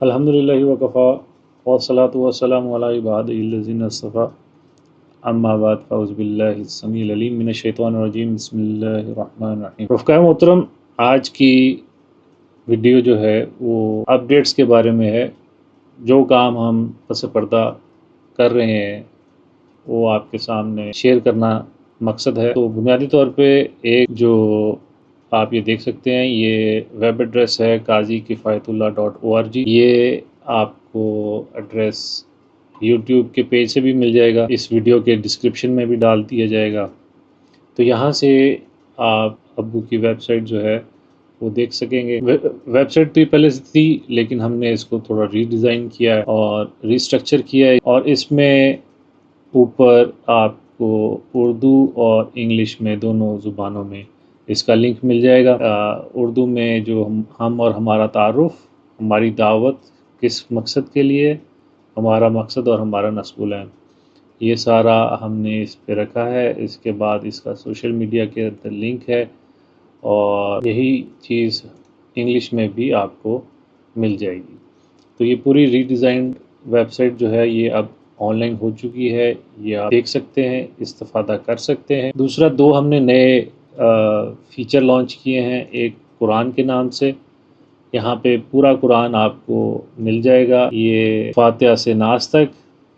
الحمدللہ وکفا والصلاة والسلام علی عبادہ الذین اصطفیٰ اما بعد فاعوذ باللہ السمیع العلیم من الشیطان الرجیم بسم اللہ الرحمن الرحیم۔ رفقائے محترم، آج کی ویڈیو جو ہے وہ اپڈیٹس کے بارے میں ہے۔ جو کام ہم پس پردہ کر رہے ہیں وہ آپ کے سامنے شیئر کرنا مقصد ہے۔ تو بنیادی طور پہ ایک جو آپ یہ دیکھ سکتے ہیں، یہ ویب ایڈریس ہے qazi-kifayatullah.org۔ یہ آپ کو ایڈریس یوٹیوب کے پیج سے بھی مل جائے گا، اس ویڈیو کے ڈسکرپشن میں بھی ڈال دیا جائے گا۔ تو یہاں سے آپ ابو کی ویب سائٹ جو ہے وہ دیکھ سکیں گے۔ ویب سائٹ تو پہلے سے تھی، لیکن ہم نے اس کو تھوڑا ری ڈیزائن کیا ہے اور ریسٹرکچر کیا ہے، اور اس میں اوپر آپ کو اردو اور انگلش میں دونوں زبانوں میں اس کا لنک مل جائے گا۔ اردو میں جو ہم اور ہمارا تعارف، ہماری دعوت کس مقصد کے لیے، ہمارا مقصد اور ہمارا نصب العین، یہ سارا ہم نے اس پہ رکھا ہے۔ اس کے بعد اس کا سوشل میڈیا کے اندر لنک ہے، اور یہی چیز انگلش میں بھی آپ کو مل جائے گی۔ تو یہ پوری ری ڈیزائنڈ ویب سائٹ جو ہے یہ اب آن لائن ہو چکی ہے، یہ آپ دیکھ سکتے ہیں، استفادہ کر سکتے ہیں۔ دوسرا، دو ہم نے نئے فیچر لانچ کیے ہیں۔ ایک قرآن کے نام سے، یہاں پہ پورا قرآن آپ کو مل جائے گا، یہ فاتحہ سے ناس تک،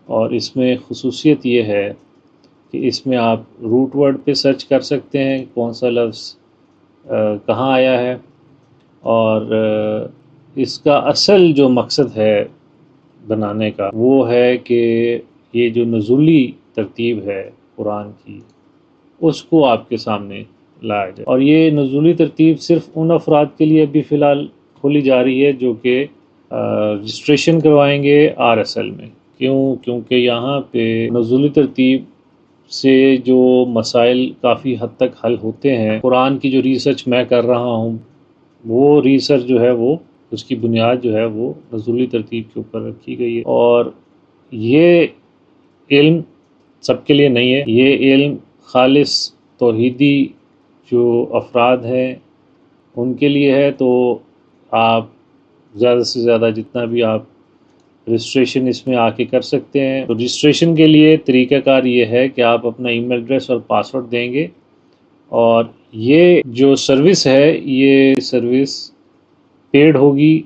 اور اس میں خصوصیت یہ ہے کہ اس میں آپ روٹ ورڈ پہ سرچ کر سکتے ہیں کون سا لفظ کہاں آیا ہے، اور اس کا اصل جو مقصد ہے بنانے کا وہ ہے کہ یہ جو نزولی ترتیب ہے قرآن کی، اس کو آپ کے سامنے لایا جائے۔ اور یہ نزولی ترتیب صرف ان افراد کے لیے ابھی فی الحال کھولی جا رہی ہے جو کہ رجسٹریشن کروائیں گے RSL میں۔ کیونکہ یہاں پہ نزولی ترتیب سے جو مسائل کافی حد تک حل ہوتے ہیں، قرآن کی جو ریسرچ میں کر رہا ہوں، وہ ریسرچ جو ہے وہ اس کی بنیاد جو ہے وہ نزولی ترتیب کے اوپر رکھی گئی ہے۔ اور یہ علم سب کے لیے نہیں ہے، یہ علم خالص توحیدی جو افراد ہیں ان کے لیے ہے۔ تو آپ زیادہ سے زیادہ جتنا بھی آپ رجسٹریشن اس میں آ کے کر سکتے ہیں۔ تو رجسٹریشن کے لیے طریقہ کار یہ ہے کہ آپ اپنا ای میل ایڈریس اور پاسورڈ دیں گے، اور یہ جو سروس ہے یہ سروس پیڈ ہوگی،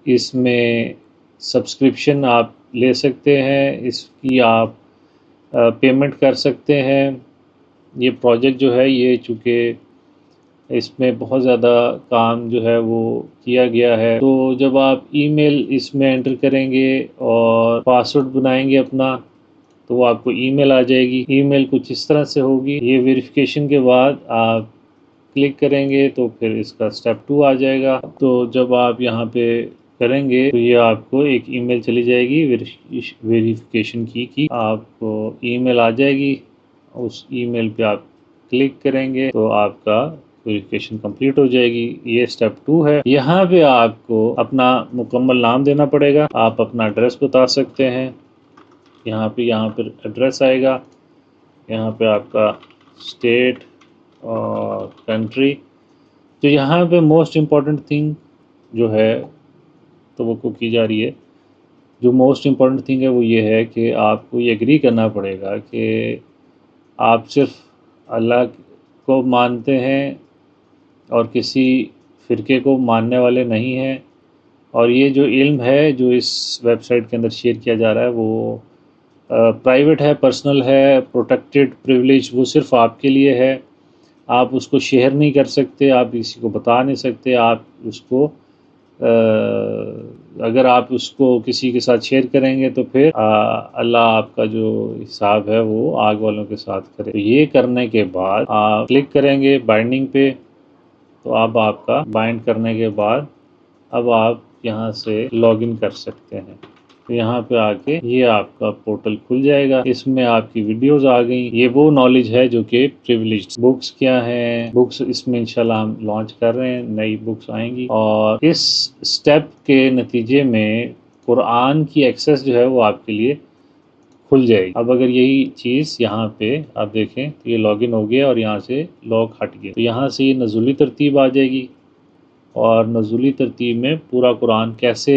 اس میں سبسکرپشن آپ لے سکتے ہیں، اس کی آپ پیمنٹ کر سکتے ہیں۔ یہ پروجیکٹ جو ہے یہ چونکہ اس میں بہت زیادہ کام جو ہے وہ کیا گیا ہے، تو جب آپ ای میل اس میں انٹر کریں گے اور پاسورڈ بنائیں گے اپنا، تو وہ آپ کو ای میل آ جائے گی۔ ای میل کچھ اس طرح سے ہوگی، یہ ویریفیکیشن کے بعد آپ کلک کریں گے تو پھر اس کا سٹیپ 2 آ جائے گا۔ تو جب آپ یہاں پہ کریں گے تو یہ آپ کو ایک ای میل چلی جائے گی ویریفیکیشن کی آپ کو ای میل آ جائے گی، اس ای میل پہ آپ کلک کریں گے تو آپ کا ویریفیکیشن کمپلیٹ ہو جائے گی۔ یہ سٹیپ 2 ہے۔ یہاں پہ آپ کو اپنا مکمل نام دینا پڑے گا، آپ اپنا ایڈریس بتا سکتے ہیں، یہاں پہ ایڈریس آئے گا، یہاں پہ آپ کا اسٹیٹ اور کنٹری۔ تو یہاں پہ موسٹ امپورٹنٹ تھنگ جو ہے توقع کی جا رہی ہے، جو موسٹ امپورٹنٹ تھنگ ہے وہ یہ ہے کہ آپ کو یہ ایگری کرنا پڑے گا کہ آپ صرف اللہ کو مانتے ہیں اور کسی فرقے کو ماننے والے نہیں ہیں، اور یہ جو علم ہے جو اس ویب سائٹ کے اندر شیئر کیا جا رہا ہے وہ پرائیویٹ ہے، پرسنل ہے، پروٹیکٹڈ پریویلیج، وہ صرف آپ کے لیے ہے۔ آپ اس کو شیئر نہیں کر سکتے، آپ کسی کو بتا نہیں سکتے، آپ اس کو اگر آپ اس کو کسی کے ساتھ شیئر کریں گے تو پھر اللہ آپ کا جو حساب ہے وہ آگ والوں کے ساتھ کرے۔ تو یہ کرنے کے بعد آپ کلک کریں گے بائنڈنگ پہ، تو اب آپ کا بائنڈ کرنے کے بعد اب آپ یہاں سے لاگ ان کر سکتے ہیں۔ تو یہاں پہ آ کے یہ آپ کا پورٹل کھل جائے گا، اس میں آپ کی ویڈیوز آ گئیں۔ یہ وہ نالج ہے جو کہ پریویلیجڈ۔ بکس کیا ہیں، بکس اس میں انشاءاللہ ہم لانچ کر رہے ہیں، نئی بکس آئیں گی، اور اس سٹیپ کے نتیجے میں قرآن کی ایکسیس جو ہے وہ آپ کے لیے کھل جائے گی۔ اب اگر یہی چیز یہاں پہ آپ دیکھیں تو یہ لاگ ان ہو گیا اور یہاں سے لاک ہٹ گیا، تو یہاں سے یہ نزولی ترتیب آ جائے گی، اور نزولی ترتیب میں پورا قرآن کیسے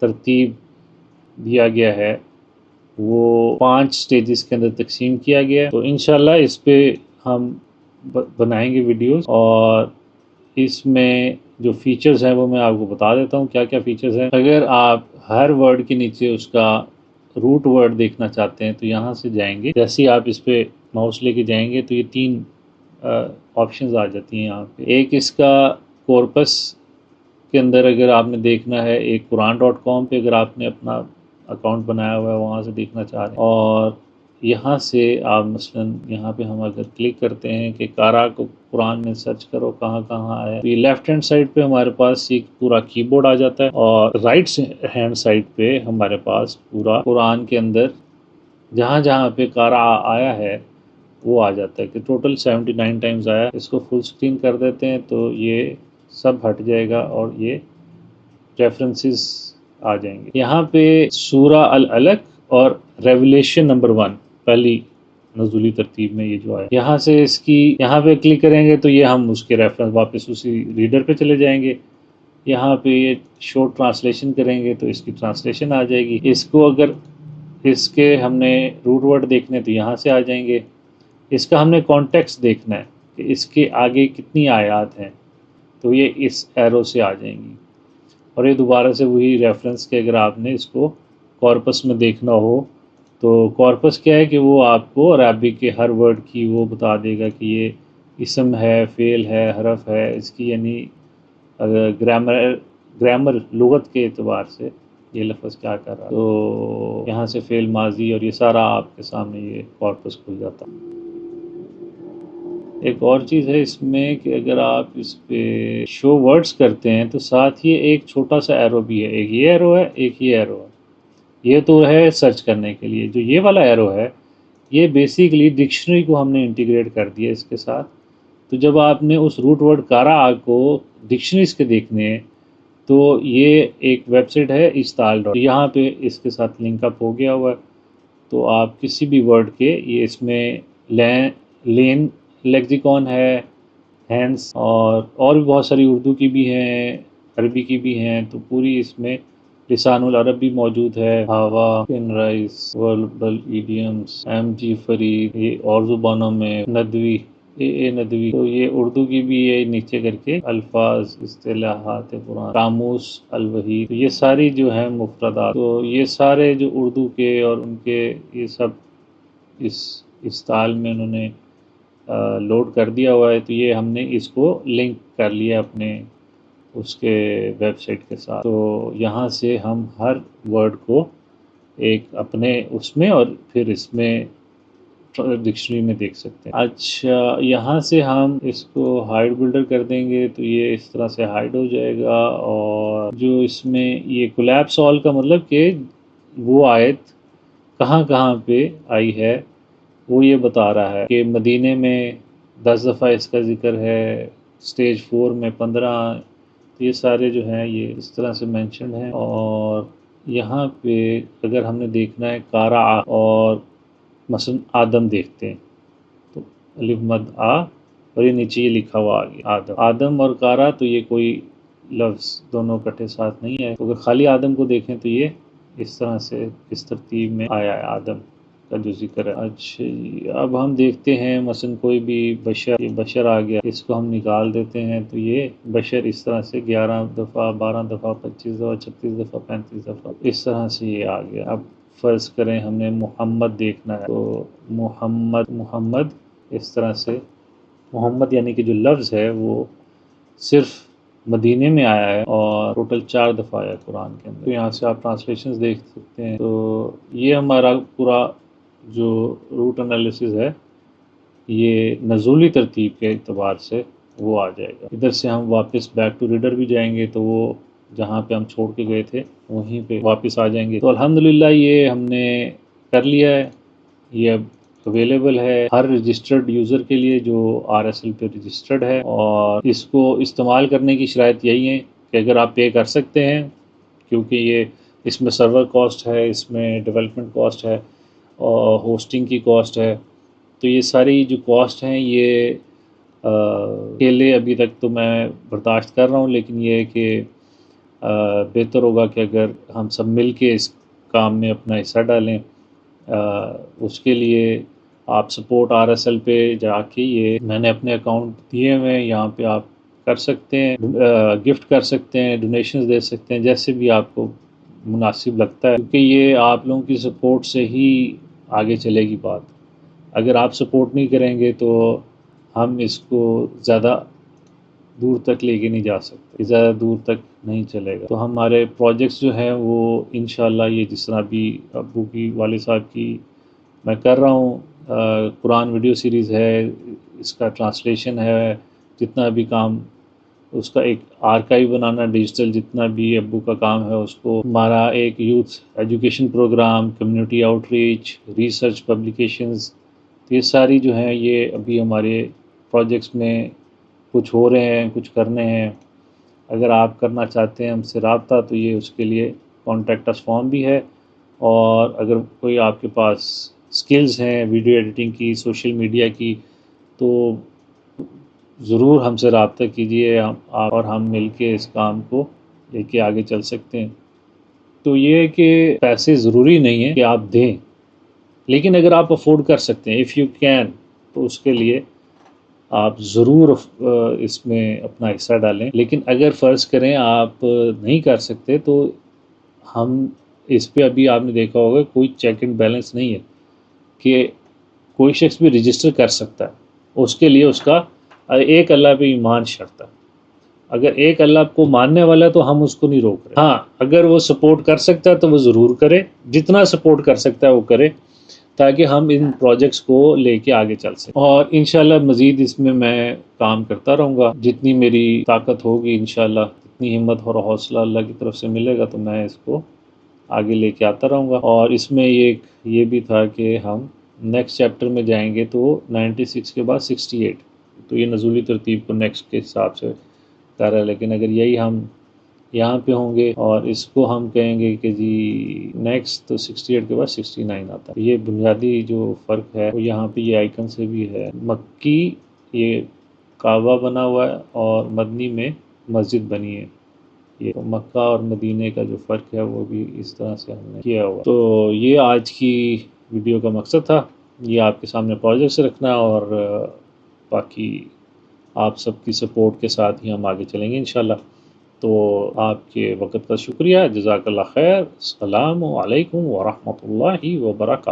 ترتیب دیا گیا ہے وہ 5 سٹیجز کے اندر تقسیم کیا گیا ہے۔ تو انشاءاللہ اس پہ ہم بنائیں گے ویڈیوز، اور اس میں جو فیچرز ہیں وہ میں آپ کو بتا دیتا ہوں کیا کیا فیچرز ہیں۔ اگر آپ ہر ورڈ کے نیچے اس کا روٹ ورڈ دیکھنا چاہتے ہیں تو یہاں سے جائیں گے، جیسے ہی آپ اس پہ ماؤس لے کے جائیں گے تو یہ 3 آپشنز آ جاتی ہیں یہاں پہ۔ ایک اس کا کورپس کے اندر اگر آپ نے دیکھنا ہے، ایک قرآن.com پہ اگر آپ نے اپنا اکاؤنٹ بنایا ہوا ہے وہاں سے دیکھنا چاہ رہے ہیں، اور یہاں سے آپ مثلاً یہاں پہ ہم اگر کلک کرتے ہیں کہ قارا کو قرآن میں سرچ کرو کہاں کہاں آیا، تو یہ لیفٹ ہینڈ سائڈ پہ ہمارے پاس ایک پورا کی بورڈ آ جاتا ہے، اور رائٹ ہینڈ سائڈ پہ ہمارے پاس پورا قرآن کے اندر جہاں جہاں پہ قارا آیا ہے وہ آ جاتا ہے کہ ٹوٹل 79 ٹائمز آیا۔ اس کو فل اسکرین کر دیتے ہیں تو یہ سب ہٹ جائے گا اور یہ ریفرنسز آ جائیں گے۔ یہاں پہ سورہ العلق اور ریولیشن نمبر 1 پہلی نزولی ترتیب میں یہ جو آیا، یہاں سے اس کی یہاں پہ کلک کریں گے تو یہ ہم اس کے ریفرنس واپس اسی ریڈر پہ چلے جائیں گے۔ یہاں پہ یہ شورٹ ٹرانسلیشن کریں گے تو اس کی ٹرانسلیشن آ جائے گی۔ اس کو اگر اس کے ہم نے روٹ ورڈ دیکھنے تو یہاں سے آ جائیں گے۔ اس کا ہم نے کانٹیکسٹ دیکھنا ہے کہ اس کے آگے کتنی آیات ہیں تو یہ اس ایرو سے آ جائیں گی، اور یہ دوبارہ سے وہی ریفرنس کہ اگر آپ نے اس کو کارپس میں دیکھنا ہو تو کارپس کیا ہے کہ وہ آپ کو عربک کے ہر ورڈ کی وہ بتا دے گا کہ یہ اسم ہے، فعل ہے، حرف ہے، اس کی یعنی اگر گرامر لغت کے اعتبار سے یہ لفظ کیا کر رہا ہے، تو یہاں سے فعل ماضی اور یہ سارا آپ کے سامنے یہ کارپس کھل جاتا ہے۔ ایک اور چیز ہے اس میں کہ اگر آپ اس پہ شو ورڈز کرتے ہیں تو ساتھ ہی ایک چھوٹا سا ایرو بھی ہے، ایک یہ ایرو ہے، ایک یہ ایرو ہے۔ یہ تو ہے سرچ کرنے کے لیے، جو یہ والا ایرو ہے یہ بیسیکلی ڈکشنری کو ہم نے انٹیگریٹ کر دیا اس کے ساتھ۔ تو جب آپ نے اس روٹ ورڈ قارا کو ڈکشنریز کے دیکھنے ہیں تو یہ ایک ویب سائٹ ہے اشتعال ڈاٹ، یہاں پہ اس کے ساتھ لنک اپ ہو گیا ہوا ہے، تو آپ کسی بھی ورڈ کے یہ اس میں لین لیکزیکون ہے، ہینس اور بھی بہت ساری اردو کی بھی ہیں، عربی کی بھی ہیں، تو پوری اس میں لسان العرب بھی موجود ہے، ہوا، پن رائس، verbal idioms, M G Farid, یہ اور زبانوں میں ندوی، اے ندوی، تو یہ اردو کی بھی ہے نیچے کر کے الفاظ، اصطلاحات قرآن، قاموس الوحید، تو یہ ساری جو ہیں مفردات، تو یہ سارے جو اردو کے اور ان کے یہ سب اس تال میں انہوں نے لوڈ کر دیا ہوا ہے، تو یہ ہم نے اس کو لنک کر لیا اپنے اس کے ویب سائٹ کے ساتھ، تو یہاں سے ہم ہر ورڈ کو ایک اپنے اس میں اور پھر اس میں ڈکشنری میں دیکھ سکتے ہیں۔ اچھا، یہاں سے ہم اس کو ہائیڈ بلڈر کر دیں گے تو یہ اس طرح سے ہائیڈ ہو جائے گا، اور جو اس میں یہ کولیپس آل کا مطلب کہ وہ آیت کہاں کہاں پہ آئی ہے وہ یہ بتا رہا ہے کہ مدینے میں 10 دفعہ اس کا ذکر ہے، سٹیج 4 میں 15، تو یہ سارے جو ہیں یہ اس طرح سے مینشنڈ ہیں۔ اور یہاں پہ اگر ہم نے دیکھنا ہے قارا اور مثلا آدم دیکھتے ہیں تو الف مد آ، اور یہ نیچے یہ لکھا ہوا آگے آدم اور قارا، تو یہ کوئی لفظ دونوں کٹھے ساتھ نہیں ہے، اگر خالی آدم کو دیکھیں تو یہ اس طرح سے اس ترتیب میں آیا ہے آدم کا جو ذکر ہے۔ اچھا جی، اب ہم دیکھتے ہیں مثلا کوئی بھی بشر، یہ بشر آ گیا، اس کو ہم نکال دیتے ہیں تو یہ بشر اس طرح سے 11 دفعہ، 12 دفعہ، 25 دفعہ، 36 دفعہ، 35 دفعہ اس طرح سے یہ آ گیا۔ اب فرض کریں ہم نے محمد دیکھنا ہے تو محمد اس طرح سے، محمد یعنی کہ جو لفظ ہے وہ صرف مدینے میں آیا ہے اور ٹوٹل 4 دفعہ آیا ہے قرآن کے اندر، تو یہاں سے آپ ٹرانسلیشنز دیکھ سکتے ہیں۔ تو یہ ہمارا پورا جو روٹ انالیسز ہے یہ نزولی ترتیب کے اعتبار سے وہ آ جائے گا۔ ادھر سے ہم واپس بیک ٹو ریڈر بھی جائیں گے تو وہ جہاں پہ ہم چھوڑ کے گئے تھے وہیں پہ واپس آ جائیں گے۔ تو الحمدللہ یہ ہم نے کر لیا ہے، یہ اب اویلیبل ہے ہر رجسٹرڈ یوزر کے لیے جو RSL پہ رجسٹرڈ ہے، اور اس کو استعمال کرنے کی شرائط یہی ہے کہ اگر آپ پے کر سکتے ہیں، کیونکہ یہ اس میں سرور کاسٹ ہے، اس میں ڈیولپمنٹ کاسٹ ہے اور ہوسٹنگ کی کاسٹ ہے، تو یہ ساری جو کاسٹ ہیں یہ اکیلے ابھی تک تو میں برداشت کر رہا ہوں، لیکن یہ ہے کہ بہتر ہوگا کہ اگر ہم سب مل کے اس کام میں اپنا حصہ ڈالیں۔ اس کے لیے آپ سپورٹ RSL پہ جا کے، یہ میں نے اپنے اکاؤنٹ دیے ہوئے ہیں، یہاں پہ آپ کر سکتے ہیں، گفٹ کر سکتے ہیں، ڈونیشنز دے سکتے ہیں، جیسے بھی آپ کو مناسب لگتا ہے، کیونکہ یہ آپ لوگوں کی سپورٹ سے ہی آگے چلے گی بات۔ اگر آپ سپورٹ نہیں کریں گے تو ہم اس کو زیادہ دور تک لے کے نہیں جا سکتے، زیادہ دور تک نہیں چلے گا۔ تو ہمارے پروجیکٹس جو ہیں وہ انشاءاللہ یہ جس طرح بھی ابو کی، والد صاحب کی میں کر رہا ہوں، قرآن ویڈیو سیریز ہے، اس کا ٹرانسلیشن ہے، جتنا بھی کام اس کا ایک آرکائیو بنانا ڈیجیٹل، جتنا بھی ابو کا کام ہے اس کو، ہمارا ایک youth education program, community outreach, research publications, یہ ساری جو ہیں یہ ابھی ہمارے پروجیکٹس میں کچھ ہو رہے ہیں، کچھ کرنے ہیں۔ اگر آپ کرنا چاہتے ہیں ہم سے رابطہ، تو یہ اس کے لیے کانٹیکٹ اس فارم بھی ہے، اور اگر کوئی آپ کے پاس سکلز ہیں ویڈیو ایڈیٹنگ کی، سوشل میڈیا کی، تو ضرور ہم سے رابطہ کیجیے، اور ہم مل کے اس کام کو لے کے آگے چل سکتے ہیں۔ تو یہ کہ پیسے ضروری نہیں ہیں کہ آپ دیں، لیکن اگر آپ افورڈ کر سکتے ہیں، اف یو کین، تو اس کے لیے آپ ضرور اس میں اپنا حصہ ڈالیں۔ لیکن اگر فرض کریں آپ نہیں کر سکتے، تو ہم اس پہ ابھی آپ نے دیکھا ہوگا کوئی چیک اینڈ بیلنس نہیں ہے کہ کوئی شخص بھی رجسٹر کر سکتا ہے، اس کے لیے اس کا ایک اللہ پہ ایمان شرط ہے۔ اگر ایک اللہ کو ماننے والا ہے تو ہم اس کو نہیں روک رہے۔ ہاں، اگر وہ سپورٹ کر سکتا ہے تو وہ ضرور کرے، جتنا سپورٹ کر سکتا ہے وہ کرے، تاکہ ہم ان پروجیکٹس کو لے کے آگے چل سکیں۔ اور انشاءاللہ مزید اس میں کام کرتا رہوں گا، جتنی میری طاقت ہوگی انشاءاللہ، اتنی ہمت اور حوصلہ اللہ کی طرف سے ملے گا تو میں اس کو آگے لے کے آتا رہوں گا۔ اور اس میں یہ بھی تھا کہ ہم نیکسٹ چیپٹر میں جائیں گے تو 96 کے بعد 68، تو یہ نزولی ترتیب کو نیکسٹ کے حساب سے کر رہا ہے، لیکن اگر یہی ہم یہاں پہ ہوں گے اور اس کو ہم کہیں گے کہ جی نیکسٹ، تو 68 کے بعد 69 آتا ہے۔ یہ بنیادی جو فرق ہے وہ یہاں پہ یہ آئیکن سے بھی ہے۔ مکی یہ کعبہ بنا ہوا ہے، اور مدنی میں مسجد بنی ہے۔ یہ مکہ اور مدینے کا جو فرق ہے وہ بھی اس طرح سے ہم نے کیا ہوا۔ تو یہ آج کی ویڈیو کا مقصد تھا، یہ آپ کے سامنے پروجیکٹس رکھنا، اور باقی آپ سب کی سپورٹ کے ساتھ ہی ہم آگے چلیں گے انشاءاللہ۔ تو آپ کے وقت کا شکریہ، جزاک اللہ خیر، السلام علیکم ورحمۃ اللہ وبرکاتہ۔